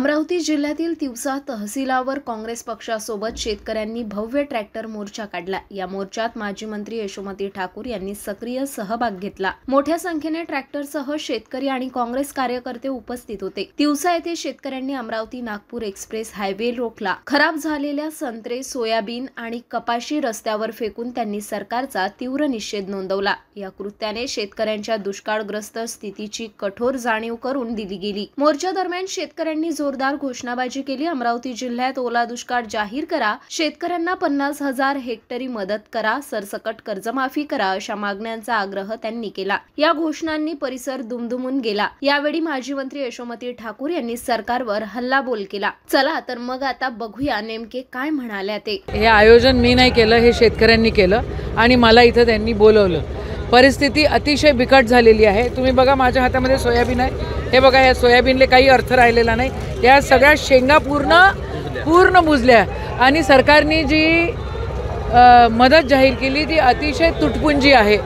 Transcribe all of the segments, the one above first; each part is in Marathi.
अमरावती जिल्ह्यातील तिवसा तहसीलावर काँग्रेस पक्षासोबत शेतकऱ्यांनी भव्य ट्रॅक्टर मोर्चा काढला। या मोर्चात माजी मंत्री यशोमती ठाकूर यांनी सक्रिय सहभाग घेतला। मोठ्या संख्येने ट्रॅक्टरसह शेतकरी आणि काँग्रेस कार्यकर्ते उपस्थित होते। तिवसा येथे शेतकऱ्यांनी अमरावती नागपूर एक्सप्रेस हायवे रोखला। खराब झालेल्या संत्रे, सोयाबीन आणि कपाशी रस्त्यावर फेकून त्यांनी सरकारचा तीव्र निषेध नोंदवला। या कृत्याने शेतकऱ्यांच्या दुष्काळग्रस्त स्थितीची कठोर जाणीव करून दिली गेली। मोर्चा दरम्यान शेतकऱ्यांनी जोरदार घोषणाबाजी केली। अमरावती जिल्ह्यात ओला दुष्काळ जाहीर करा, शेतकऱ्यांना 50,000 हेक्टरी मदत करा, सरसकट कर्जमाफी करा अशा मागण्यांचा आग्रह त्यांनी केला। या घोषणांनी परिसर दुमदुमून गेला। यावेळी माजी मंत्री यशोमती ठाकूर यांनी सरकारवर हल्लाबोल केला। चला तर मग आता बघूया नेमके काय म्हणाल्या ते। हे आयोजन मी नाही केलं, हे शेतकऱ्यांनी केलं आणि मला इथं त्यांनी बोलवलं। परिस्थिती अतिशय बिकट झालेली आहे। तुम्ही बघा, माझ्या हातामध्ये सोयाबीन आहे, हे बघा, या सोयाबीनला काही अर्थ राहिलेला नाही। या सगळ्या शेंगा पूर्ण बुजल्या आणि सरकारने जी मदत जाहीर केली ती अतिशय तुटपुंजी आहे।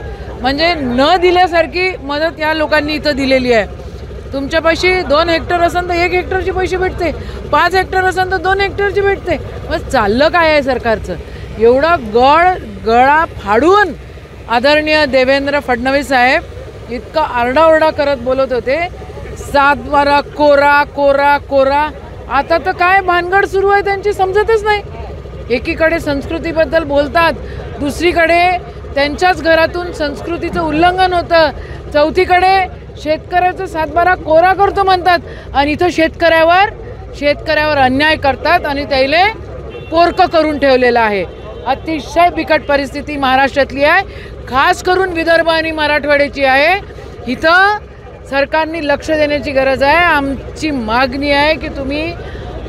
म्हणजे न दिल्यासारखी मदत या लोकांनी इथं दिलेली आहे। तुमच्यापाशी 2 हेक्टर असेल तर 1 हेक्टरचे पैसे भेटते, 5 हेक्टर असेल तर 2 हेक्टरचे भेटते। मग चाललं काय आहे सरकारचं? एवढा गळा फाडून आदरणीय देवेंद्र फडणवीस साहेब इतका आरडाओरडा करत बोलत होते, 7/12 कोरा कोरा कोरा। आता तर काय भानगड सुरू आहे त्यांची समजतच नाही। एकीकडे संस्कृतीबद्दल बोलतात, दुसरीकडे त्यांच्याच घरातून संस्कृतीचं उल्लंघन होतं, चौथीकडे शेतकऱ्याचं 7/12 कोरा करतो म्हणतात आणि इथं शेतकऱ्यावर अन्याय करतात आणि त्याला पोरकं करून ठेवलेलं आहे। अतिशय बिकट परिस्थिती महाराष्ट्रातली आहे, खास करून विदर्भ आणि मराठवाड्याची आहे। इथं सरकारने लक्ष देण्याची गरज आहे। आमची मागणी आहे की तुम्ही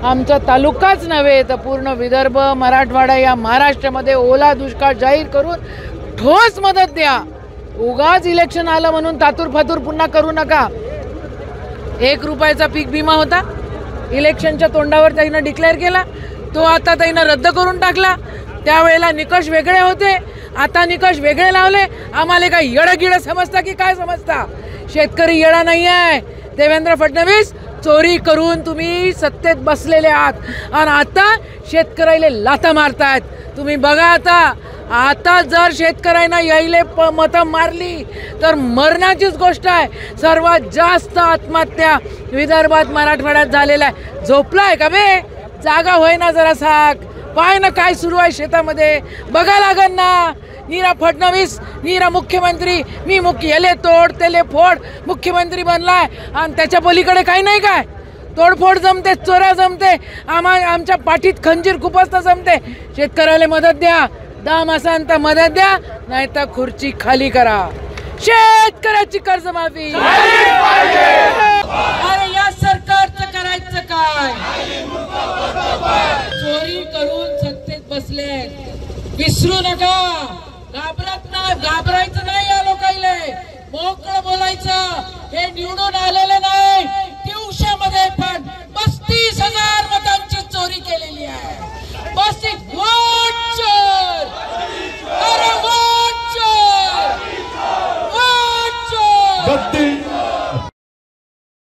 आमचा तालुकाच नव्हे तर पूर्ण विदर्भ, मराठवाडा या महाराष्ट्रामध्ये ओला दुष्काळ जाहीर करून ठोस मदत द्या। उगाच इलेक्शन आलं म्हणून तातूर फातूर पुन्हा करू नका। 1 रुपयाचा पीक विमा होता, इलेक्शनच्या तोंडावर त्यांनी डिक्लेअर केला, तो आता त्यांनी रद्द करून टाकला। त्यावेळेला निकष वेगळे होते, आता निकष वेगळे लावले। आम्हाला काय येडगिडं समजता की काय समजता? शेतकरी येडा नाही आहे। देवेंद्र फडणवीस, चोरी करून तुम्ही सत्तेत बसलेले आहात आणि आता शेतकऱ्याला लाथा मारतायत। तुम्ही बघा, आता जर शेतकऱ्यांना यायले मतं मारली तर मरणाचीच गोष्ट आहे। सर्वात जास्त आत्महत्या विदर्भात, मराठवाड्यात झालेल्या आहे। झोपलाय का बे? जागा होय ना जरासा, पाय ना काय सुरू आहे शेतामध्ये, बघा लागन ना। नीरा फडणवीस, नीरा मुख्यमंत्री, मी याले तोड त्याले फोड मुख्यमंत्री बनलाय आणि त्याच्या पलीकडे काही नाही काय? तोडफोड जमते, चोऱ्या जमते, आमच्या पाठीत खंजीर खुपसता जमते। शेतकऱ्याला मदत द्या, दाम असाल तर मदत द्या, नाही तर खुर्ची खाली करा। शेतकऱ्याची कर्जमाफी। अरे या सरकारचं करायचं काय? चोरी करून सत्तेत बसले, विसरू नका। घाबरायचं नाही या लोकांना, मोकळं बोलायचं। हे निवडून आलेले नाही, दिवसामध्ये पण 35,000